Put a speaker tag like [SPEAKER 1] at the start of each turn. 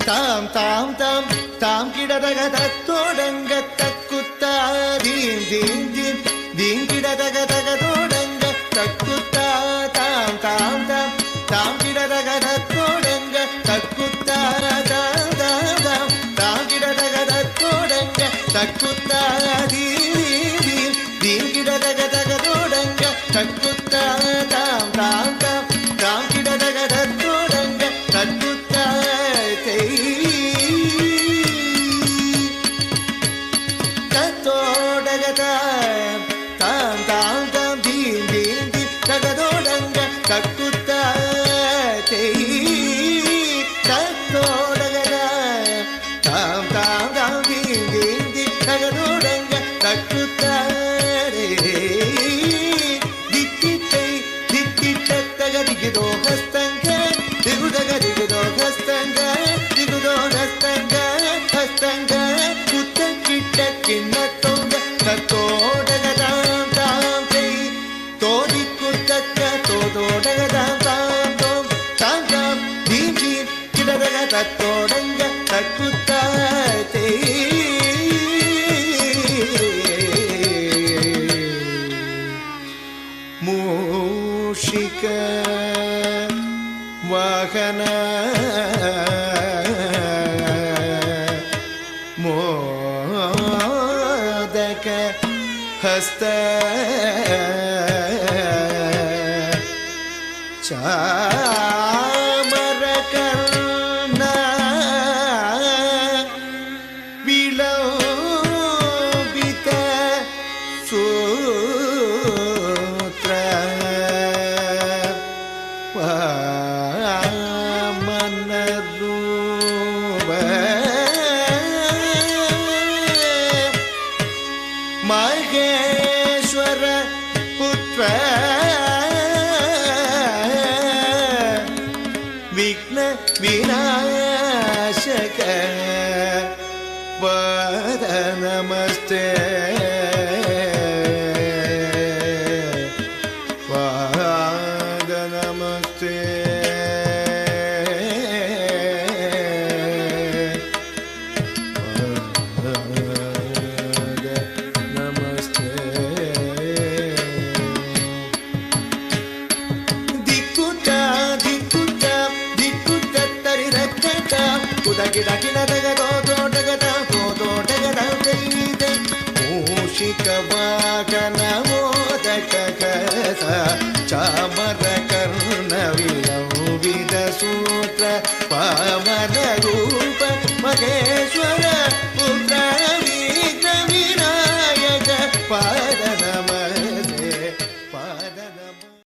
[SPEAKER 1] தாம் தாம் தாம் தாம் கிடதக தத்தோடங்க தக்குத்தா தீம் தீம் தீம் தீம் கிடதக தகதோடங்க தக்குத்தா தாம் தாம் தாம் தாம் கிடதக தத்தோடங்க தக்குத்தா தாம் தாம் தாம் தாம் கிடதக தத்தோடங்க தக்குத்தா தீம் தீம் தீம் கிடதக தகதோடங்க தக்குத்தா தாம் தாம் தாம் தாம் கிடதக தத்தோடங்க தக்குத்தா தாம் தாம் தாம் தீம் தீம் தீம் தகதோடங்க தக்குத்தா தத்தோடக தாம் தாம் தாம் தீம் தீம் தீம் தகதோடங்க தக்குத்தா தித்தித்தை தித்தித்தக திகுதோ ஹஸ்தங்க திகுதக திகுதோ ஹஸ்தங்க திகுதோ ஹஸ்தங்க ஹஸ்தங்க குத்த கிட்ட கிண்ணத்தோங்க தத்தோடக தாம் தாம் தை தோதி குத்தக்க தோதோடக தாம் தாம் தோம் தாம் தாம் தீம் தீம் கிடதக தத்தோடங்க தக்குத்தா தை மூஷிக வாகன மோதக ಹಸ್ತ ಚಾಮರ ಕರ್ಣ ವಿಲೋಬಿತ ಸೂತ್ರ ವಾಮನ ರೂಪ ಮಹೇಶ್ವರ ಪುತ್ರ ವಿಘ್ನ ವಿನಾಶಕ ವದ ನಮಸ್ತೆ ವದ ನಮಸ್ತೆ ಮೂಷಿಕ ವಾಗನ ಮೋದಕ ಕಸ ಚಾಮರ ಕರ್ಣ ವಿಲಂಬಿತ ಸೂತ್ರ ಪಾವನ